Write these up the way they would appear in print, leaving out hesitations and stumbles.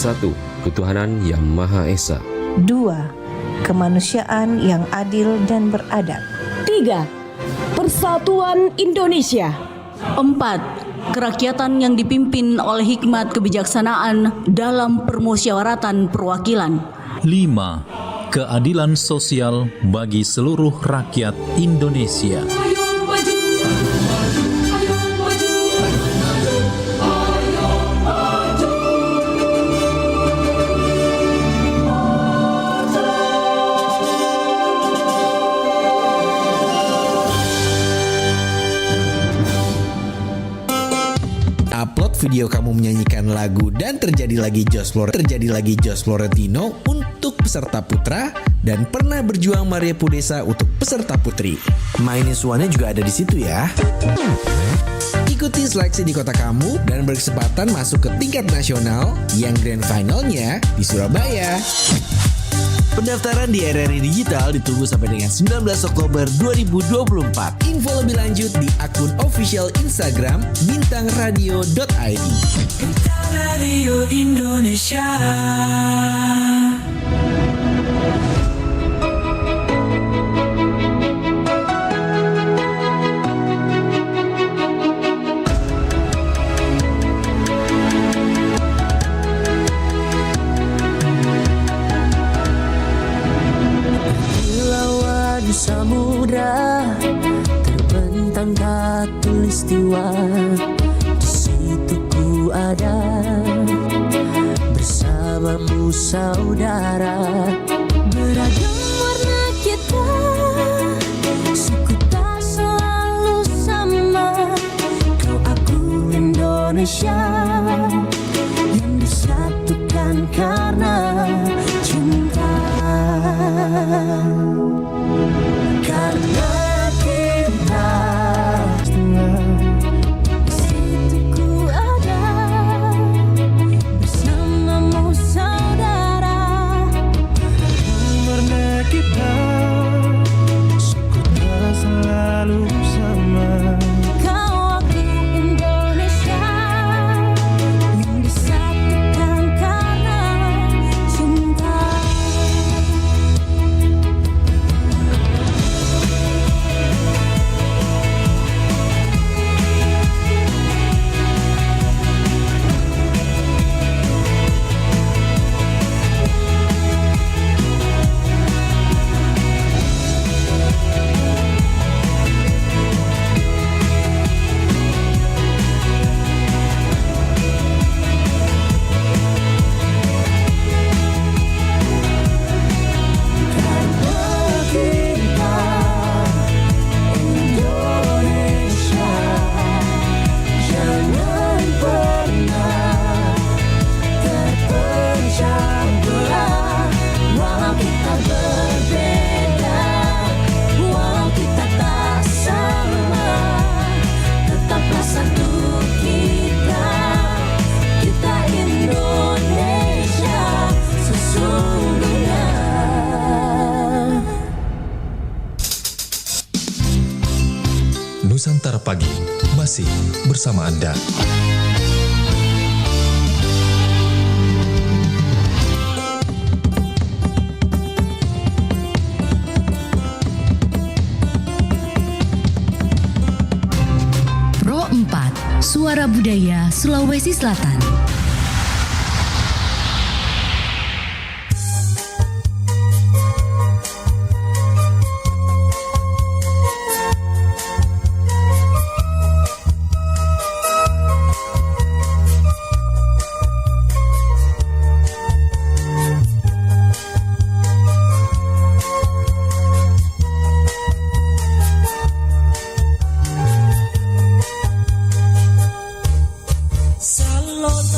1. Ketuhanan Yang Maha Esa. 2. Kemanusiaan yang adil dan beradab. 3. Persatuan Indonesia. 4. Kerakyatan yang dipimpin oleh hikmat kebijaksanaan dalam permusyawaratan perwakilan. 5. Keadilan sosial bagi seluruh rakyat Indonesia. Upload video kamu menyanyikan lagu dan terjadi lagi Jos Florentino untuk peserta putra dan pernah berjuang Maria Pudesa untuk peserta putri. Mainiswannya juga ada di situ ya. Ikuti seleksi di kota kamu dan berkesempatan masuk ke tingkat nasional yang grand finalnya di Surabaya. Pendaftaran di RRI Digital ditunggu sampai dengan 19 Oktober 2024. Info lebih lanjut di akun official Instagram bintangradio.id. Bintang Radio Indonesia. Samudra terbentang khatulistiwa, di situ ku ada bersamamu saudara. Beragam warna kita, suku tak selalu sama. Kau aku Indonesia yang disatukan karena cinta. Karena kita di situ ku ada bersamamu saudara. Warna kita suku tak selalu sama. Kau aku Indonesia yang disatukan karena cinta. Nusantara Pagi masih bersama Anda. Pro 4, Suara Budaya Sulawesi Selatan. Salot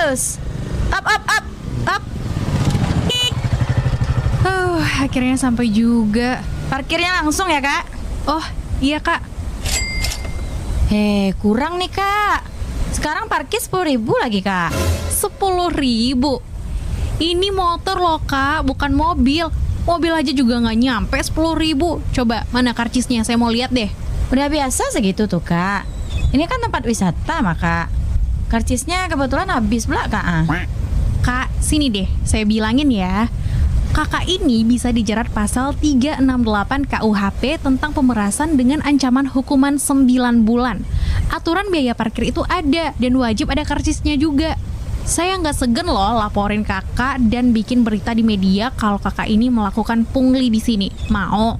Terus. Up. Akhirnya sampai juga. Parkirnya langsung ya, Kak? Oh, iya, Kak. Kurang nih, Kak. Sekarang parkir 10.000 lagi, Kak. 10.000? Ini motor loh, Kak, bukan mobil. Mobil aja juga nggak nyampe 10.000. Coba, mana karcisnya? Saya mau lihat deh. Udah biasa segitu tuh, Kak. Ini kan tempat wisata, Kak. Karcisnya kebetulan habis pula, Kak. Kak, sini deh, saya bilangin ya. Kakak ini bisa dijerat pasal 368 KUHP tentang pemerasan dengan ancaman hukuman 9 bulan. Aturan biaya parkir itu ada dan wajib ada karcisnya juga. Saya nggak segen loh laporin kakak dan bikin berita di media kalau kakak ini melakukan pungli di sini. Mau?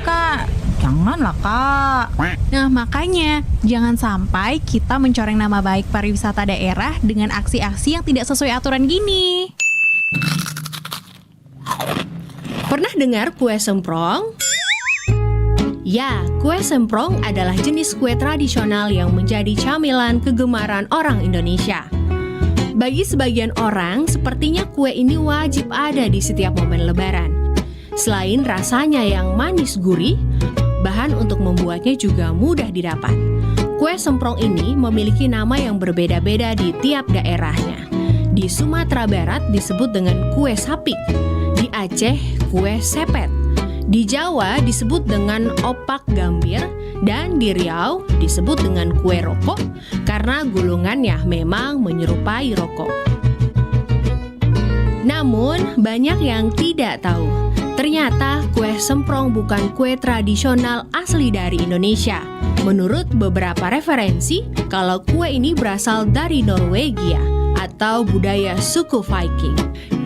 Kak. Janganlah, Kak. Nah, makanya jangan sampai kita mencoreng nama baik pariwisata daerah dengan aksi-aksi yang tidak sesuai aturan gini. Pernah dengar kue semprong? Ya, kue semprong adalah jenis kue tradisional yang menjadi camilan kegemaran orang Indonesia. Bagi sebagian orang, sepertinya kue ini wajib ada di setiap momen Lebaran. Selain rasanya yang manis gurih, bahan untuk membuatnya juga mudah didapat. Kue semprong ini memiliki nama yang berbeda-beda di tiap daerahnya. Di Sumatera Barat disebut dengan kue sapik, di Aceh kue sepet, di Jawa disebut dengan opak gambir, dan di Riau disebut dengan kue rokok karena gulungannya memang menyerupai rokok. Namun banyak yang tidak tahu, ternyata kue semprong bukan kue tradisional asli dari Indonesia. Menurut beberapa referensi, kalau kue ini berasal dari Norwegia atau budaya suku Viking,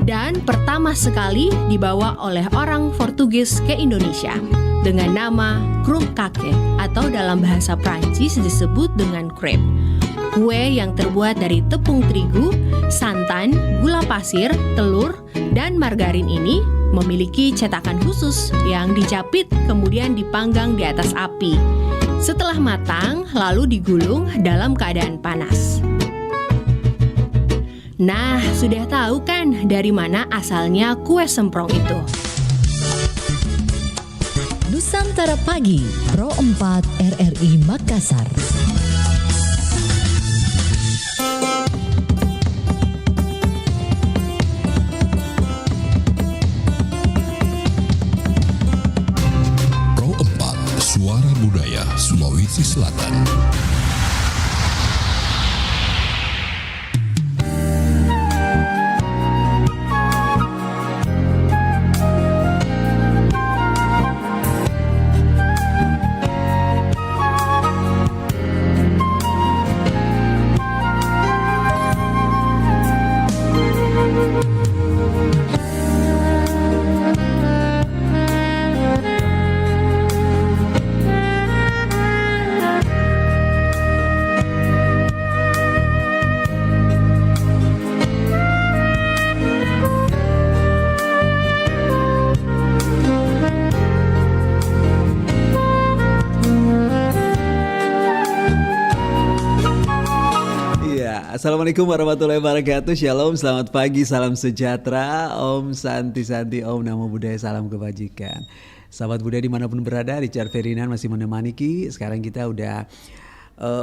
dan pertama sekali dibawa oleh orang Portugis ke Indonesia dengan nama kroemkake atau dalam bahasa Prancis disebut dengan crepe. Kue yang terbuat dari tepung terigu, santan, gula pasir, telur, dan margarin ini memiliki cetakan khusus yang dijepit kemudian dipanggang di atas api. Setelah matang, lalu digulung dalam keadaan panas. Nah, sudah tahu kan dari mana asalnya kue semprong itu? Nusantara Pagi, Pro 4 RRI Makassar. Pro 4, Suara Budaya Sulawesi Selatan. Assalamualaikum warahmatullahi wabarakatuh. Shalom, selamat pagi, salam sejahtera. Om Santi Santi, Om Namo Buddhaya, salam kebajikan. Sahabat Buddha dimanapun berada, Richard Ferdinand masih menemani Ki. Sekarang kita udah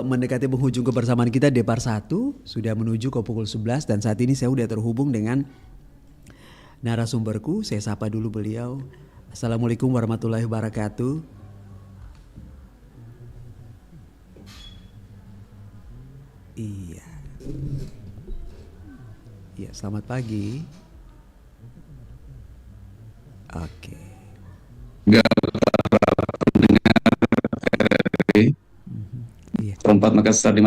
mendekati penghujung kebersamaan kita Depar 1. Sudah menuju ke pukul 11 dan saat ini saya udah terhubung dengan narasumberku. Saya sapa dulu beliau. Assalamualaikum warahmatullahi wabarakatuh. Iya. Ya, selamat pagi. Oke. Tempat Makassar di mana